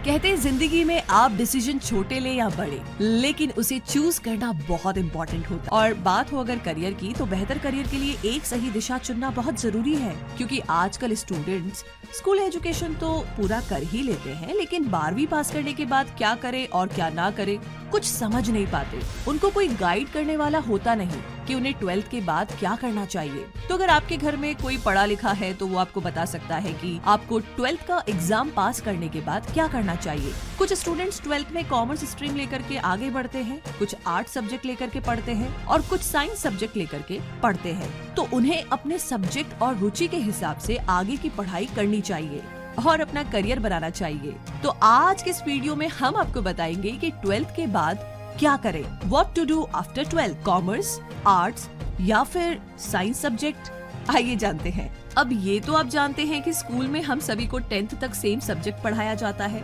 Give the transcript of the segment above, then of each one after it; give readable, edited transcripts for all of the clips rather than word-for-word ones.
कहते हैं जिंदगी में आप डिसीजन छोटे ले या बड़े, लेकिन उसे चूज करना बहुत इम्पोर्टेंट होता है। और बात हो अगर करियर की, तो बेहतर करियर के लिए एक सही दिशा चुनना बहुत जरूरी है, क्योंकि आजकल स्टूडेंट्स स्कूल एजुकेशन तो पूरा कर ही लेते हैं, लेकिन 12वीं पास करने के बाद क्या करें और क्या ना करें कुछ समझ नहीं पाते। उनको कोई गाइड करने वाला होता नहीं कि उन्हें 12th के बाद क्या करना चाहिए। तो अगर आपके घर में कोई पढ़ा लिखा है तो वो आपको बता सकता है कि आपको 12th का एग्जाम पास करने के बाद क्या करना चाहिए। कुछ स्टूडेंट्स 12th में कॉमर्स स्ट्रीम लेकर के आगे बढ़ते हैं, कुछ आर्ट सब्जेक्ट लेकर के पढ़ते हैं और कुछ साइंस सब्जेक्ट लेकर के पढ़ते हैं। तो उन्हें अपने सब्जेक्ट और रुचि के हिसाब से आगे की पढ़ाई करनी चाहिए और अपना करियर बनाना चाहिए। तो आज के इस वीडियो में हम आपको बताएंगे कि 12th के बाद क्या करें, what to do after 12th, commerce, arts या फिर साइंस सब्जेक्ट। आइए जानते हैं। अब ये तो आप जानते हैं कि स्कूल में हम सभी को 10th तक सेम सब्जेक्ट पढ़ाया जाता है।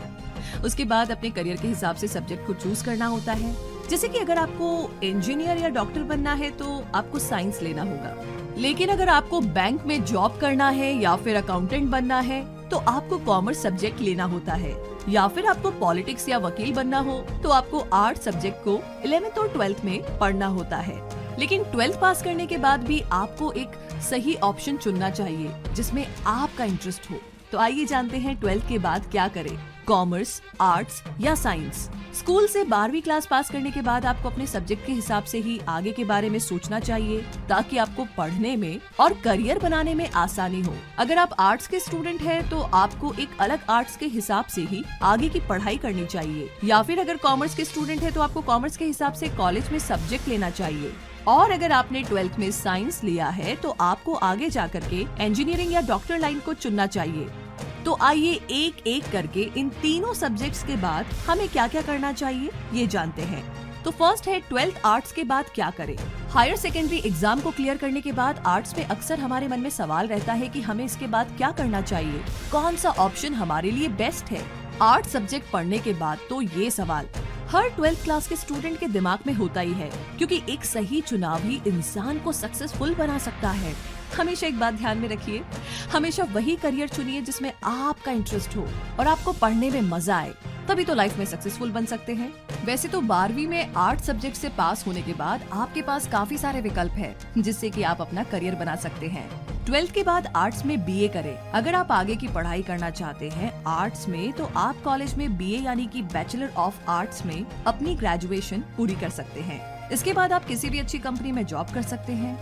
उसके बाद अपने करियर के हिसाब से सब्जेक्ट को चूज करना होता है। जैसे कि अगर आपको इंजीनियर या डॉक्टर बनना है तो आपको साइंस लेना होगा, लेकिन अगर आपको बैंक में जॉब करना है या फिर अकाउंटेंट बनना है तो आपको कॉमर्स सब्जेक्ट लेना होता है। या फिर आपको पॉलिटिक्स या वकील बनना हो तो आपको आर्ट सब्जेक्ट को 11th और 12th में पढ़ना होता है। लेकिन 12th पास करने के बाद भी आपको एक सही ऑप्शन चुनना चाहिए जिसमें आपका इंटरेस्ट हो। तो आइए जानते हैं 12th के बाद क्या करें, कॉमर्स, आर्ट्स या साइंस। स्कूल से 12वीं क्लास पास करने के बाद आपको अपने सब्जेक्ट के हिसाब से ही आगे के बारे में सोचना चाहिए, ताकि आपको पढ़ने में और करियर बनाने में आसानी हो। अगर आप आर्ट्स के स्टूडेंट हैं तो आपको एक अलग आर्ट्स के हिसाब से ही आगे की पढ़ाई करनी चाहिए, या फिर अगर कॉमर्स के स्टूडेंट है तो आपको कॉमर्स के हिसाब से कॉलेज में सब्जेक्ट लेना चाहिए। और अगर आपने 12th में साइंस लिया है तो आपको आगे जाकर के इंजीनियरिंग या डॉक्टर लाइन को चुनना चाहिए। तो आइए एक एक करके इन तीनों सब्जेक्ट्स के बाद हमें क्या क्या करना चाहिए ये जानते हैं। तो फर्स्ट है 12th आर्ट्स के बाद क्या करें। हायर सेकेंडरी एग्जाम को क्लियर करने के बाद आर्ट्स में अक्सर हमारे मन में सवाल रहता है कि हमें इसके बाद क्या करना चाहिए, कौन सा ऑप्शन हमारे लिए बेस्ट है। आर्ट सब्जेक्ट पढ़ने के बाद तो ये सवाल हर 12th क्लास के स्टूडेंट के दिमाग में होता ही है, क्योंकि एक सही चुनाव ही इंसान को सक्सेसफुल बना सकता है। हमेशा एक बात ध्यान में रखिए, हमेशा वही करियर चुनिए जिसमें आपका इंटरेस्ट हो और आपको पढ़ने में मजा आए, तभी तो लाइफ में सक्सेसफुल बन सकते हैं। वैसे तो 12वीं में आर्ट सब्जेक्ट से पास होने के बाद आपके पास काफी सारे विकल्प हैं, जिससे कि आप अपना करियर बना सकते हैं। 12th के बाद आर्ट्स में बीए करें। अगर आप आगे की पढ़ाई करना चाहते हैं आर्ट्स में, तो आप कॉलेज में बीए यानी कि बैचलर ऑफ आर्ट्स में अपनी ग्रेजुएशन पूरी कर सकते हैं। इसके बाद आप किसी भी अच्छी कंपनी में जॉब कर सकते हैं।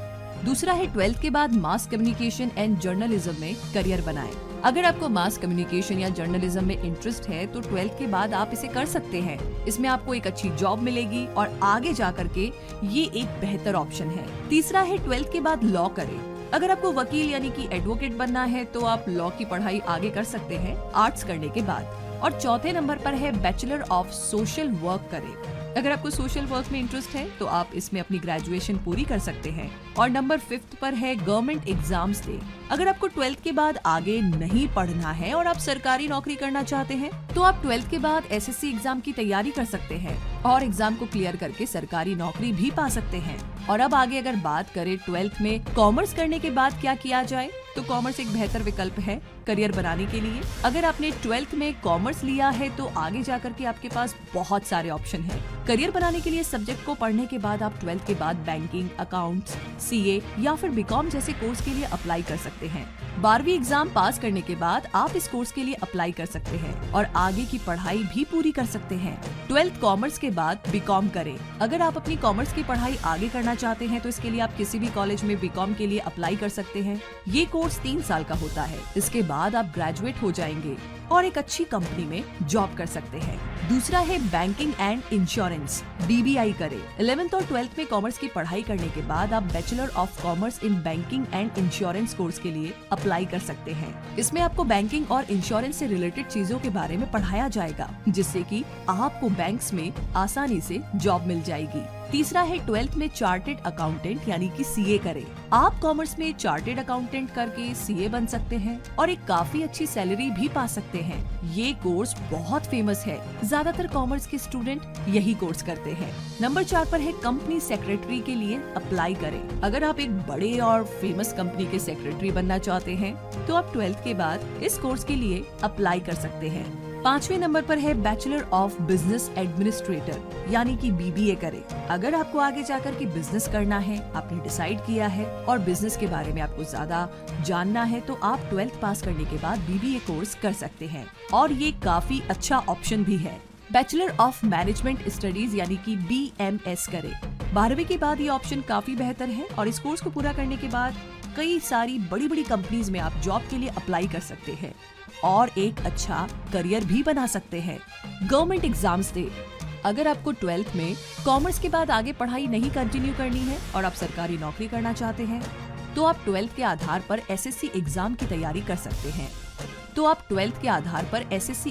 दूसरा है 12th के बाद मास कम्युनिकेशन एंड जर्नलिज्म में करियर बनाएं। अगर आपको मास कम्युनिकेशन या जर्नलिज्म में इंटरेस्ट है तो 12th के बाद आप इसे कर सकते हैं। इसमें आपको एक अच्छी जॉब मिलेगी और आगे जा करके ये एक बेहतर ऑप्शन है। तीसरा है 12th के बाद लॉ करें। अगर आपको वकील यानी कि एडवोकेट बनना है तो आप लॉ की पढ़ाई आगे कर सकते हैं आर्ट्स करने के बाद। और चौथे नंबर पर है बैचलर ऑफ सोशल वर्क करें। अगर आपको सोशल वर्क में इंटरेस्ट है तो आप इसमें अपनी ग्रेजुएशन पूरी कर सकते हैं। और नंबर 5 पर है गवर्नमेंट एग्जाम्स दे। अगर आपको 12th के बाद आगे नहीं पढ़ना है और आप सरकारी नौकरी करना चाहते हैं तो आप 12th के बाद एसएससी एग्जाम की तैयारी कर सकते हैं और एग्जाम को क्लियर करके सरकारी नौकरी भी पा सकते हैं। और अब आगे अगर बात करें 12th में कॉमर्स करने के बाद क्या किया जाए, तो कॉमर्स एक बेहतर विकल्प है करियर बनाने के लिए। अगर आपने 12th में कॉमर्स लिया है तो आगे जाकर के आपके पास बहुत सारे ऑप्शन हैं। करियर बनाने के लिए सब्जेक्ट को पढ़ने के बाद आप 12th के बाद बैंकिंग, अकाउंट्स, सीए या फिर बीकॉम जैसे कोर्स के लिए अप्लाई कर सकते हैं। 12वीं एग्जाम पास करने के बाद आप इस कोर्स के लिए अप्लाई कर सकते हैं और आगे की पढ़ाई भी पूरी कर सकते हैं। 12th कॉमर्स के बाद बीकॉम करें। अगर आप अपनी कॉमर्स की पढ़ाई आगे करना चाहते हैं तो इसके लिए आप किसी भी कॉलेज में बीकॉम के लिए अप्लाई कर सकते हैं। ये कोर्स 3 साल का होता है। इसके बाद आप ग्रेजुएट हो जाएंगे और एक अच्छी कंपनी में जॉब कर सकते हैं। दूसरा है बैंकिंग एंड इंश्योरेंस, बीबीआई करें। 11th और 12th में कॉमर्स की पढ़ाई करने के बाद आप bachelor of commerce in banking and insurance course के लिए अप्लाई कर सकते हैं। इसमें आपको बैंकिंग और इंश्योरेंस से रिलेटेड चीजों के बारे में पढ़ाया जाएगा, जिससे कि आपको बैंक्स में आसानी से जॉब मिल जाएगी। तीसरा है 12th में चार्टेड अकाउंटेंट यानी कि सीए करें। आप कॉमर्स में चार्टेड अकाउंटेंट करके सीए बन सकते हैं और एक काफी अच्छी सैलरी भी पा सकते हैं। ये कोर्स बहुत फेमस है, ज्यादातर कॉमर्स के स्टूडेंट यही कोर्स करते हैं। नंबर 4 पर है कंपनी सेक्रेटरी के लिए अप्लाई करें। अगर आप एक बड़े और फेमस कंपनी के सेक्रेटरी बनना चाहते हैं तो आप 12th के बाद इस कोर्स के लिए अप्लाई कर सकते हैं। 5वें नंबर पर है बैचलर ऑफ बिजनेस एडमिनिस्ट्रेटर यानी कि BBA करें। अगर आपको आगे जाकर के बिजनेस करना है, आपने डिसाइड किया है और बिजनेस के बारे में आपको ज्यादा जानना है, तो आप 12th पास करने के बाद BBA कोर्स कर सकते हैं और ये काफी अच्छा ऑप्शन भी है। बैचलर ऑफ मैनेजमेंट स्टडीज यानी कि BMS करें। 12वीं के बाद ये ऑप्शन काफी बेहतर है और इस कोर्स को पूरा करने के बाद कई सारी बड़ी बड़ी कंपनीज में आप जॉब के लिए अप्लाई कर सकते हैं और एक अच्छा करियर भी बना सकते हैं। गवर्नमेंट एग्जाम्स दे। अगर आपको 12th में कॉमर्स के बाद आगे पढ़ाई नहीं कंटिन्यू करनी है और आप सरकारी नौकरी करना चाहते हैं, तो आप 12th के आधार पर SSC एग्जाम की तैयारी कर सकते हैं।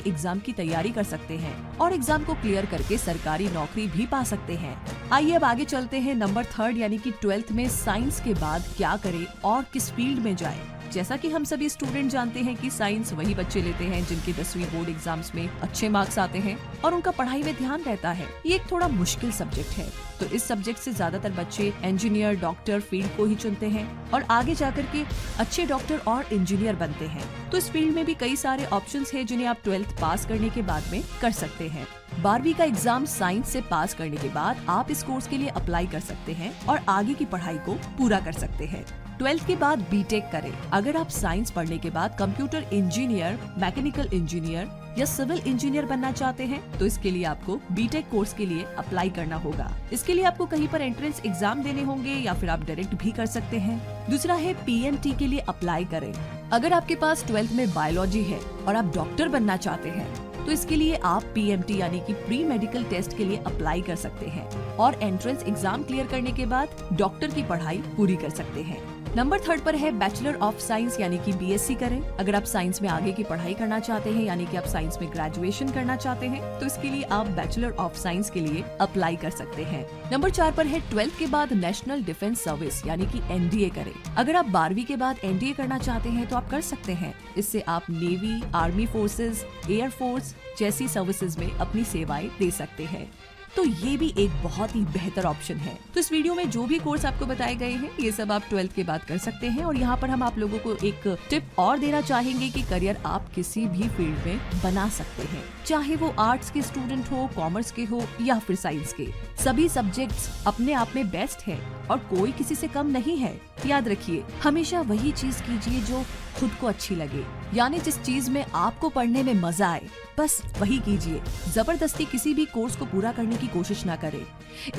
एग्जाम की तैयारी कर सकते हैं और एग्जाम को क्लियर करके सरकारी नौकरी भी पा सकते हैं। आइए अब आगे चलते हैं नंबर 3 यानी कि 12th में साइंस के बाद क्या करें और किस फील्ड में जाएं। जैसा कि हम सभी स्टूडेंट जानते हैं कि साइंस वही बच्चे लेते हैं जिनके 10वीं बोर्ड एग्जाम्स में अच्छे मार्क्स आते हैं और उनका पढ़ाई में ध्यान रहता है। ये एक थोड़ा मुश्किल सब्जेक्ट है, तो इस सब्जेक्ट से ज्यादातर बच्चे इंजीनियर, डॉक्टर फील्ड को ही चुनते हैं और आगे जाकर के अच्छे डॉक्टर और इंजीनियर बनते हैं। तो इस फील्ड में भी कई सारे ऑप्शंस हैं जिन्हें आप 12th पास करने के बाद में कर सकते हैं। 12वीं का एग्जाम साइंस से पास करने के बाद आप इस कोर्स के लिए अप्लाई कर सकते हैं और आगे की पढ़ाई को पूरा कर सकते हैं। 12th के बाद बीटेक करें। अगर आप साइंस पढ़ने के बाद कंप्यूटर इंजीनियर, मैकेनिकल इंजीनियर या सिविल इंजीनियर बनना चाहते हैं, तो इसके लिए आपको बीटेक कोर्स के लिए अप्लाई करना होगा। इसके लिए आपको कहीं पर एंट्रेंस एग्जाम देने होंगे या फिर आप डायरेक्ट भी कर सकते हैं। दूसरा है PMT के लिए अप्लाई करें। अगर आपके पास 12th में बायोलॉजी है और आप डॉक्टर बनना चाहते हैं, तो इसके लिए आप PMT यानी कि प्री मेडिकल टेस्ट के लिए अप्लाई कर सकते हैं और एंट्रेंस एग्जाम क्लियर करने के बाद डॉक्टर की पढ़ाई पूरी कर सकते हैं। नंबर 3 पर है बैचलर ऑफ साइंस यानी कि BSc करें। अगर आप साइंस में आगे की पढ़ाई करना चाहते हैं यानी कि आप साइंस में ग्रेजुएशन करना चाहते हैं, तो इसके लिए आप बैचलर ऑफ साइंस के लिए अप्लाई कर सकते हैं। नंबर 4 पर है 12th के बाद नेशनल डिफेंस सर्विस यानी कि NDA करें। अगर आप 12वीं के बाद NDA करना चाहते हैं तो आप कर सकते हैं। इससे आप navy, army forces, air force जैसी सर्विसेज में अपनी सेवाएं दे सकते हैं। तो ये भी एक बहुत ही बेहतर ऑप्शन है। तो इस वीडियो में जो भी कोर्स आपको बताए गए हैं, ये सब आप 12th के बाद कर सकते हैं और यहाँ पर हम आप लोगों को एक टिप और देना चाहेंगे कि करियर आप किसी भी फील्ड में बना सकते हैं, चाहे वो आर्ट्स के स्टूडेंट हो, कॉमर्स के हो या फिर साइंस के। सभी सब्जेक्ट्स अपने आप में बेस्ट है और कोई किसी से कम नहीं है। याद रखिए, हमेशा वही चीज कीजिए जो खुद को अच्छी लगे, यानी जिस चीज में आपको पढ़ने में मजा आए, बस वही कीजिए। जबरदस्ती किसी भी कोर्स को पूरा करने की कोशिश ना करें,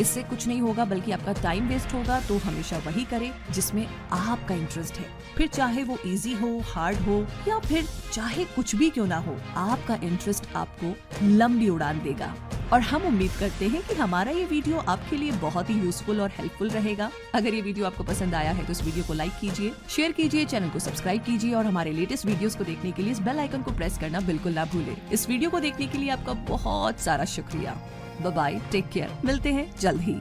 इससे कुछ नहीं होगा बल्कि आपका टाइम वेस्ट होगा। तो हमेशा वही करें जिसमें आपका इंटरेस्ट है, फिर चाहे वो इजी हो, हार्ड हो या फिर चाहे कुछ भी क्यों ना हो, आपका इंटरेस्ट आपको लंबी उड़ान देगा। और हम उम्मीद करते हैं कि हमारा ये वीडियो आपके लिए बहुत ही यूजफुल और हेल्पफुल रहेगा। अगर ये वीडियो आपको पसंद आया है तो इस वीडियो को लाइक कीजिए, शेयर कीजिए, चैनल को सब्सक्राइब कीजिए और हमारे लेटेस्ट वीडियोस को देखने के लिए इस बेल आइकन को प्रेस करना बिल्कुल ना भूलें। इस वीडियो को देखने के लिए आपका बहुत सारा शुक्रिया। बाय बाय, टेक केयर, मिलते हैं जल्द ही।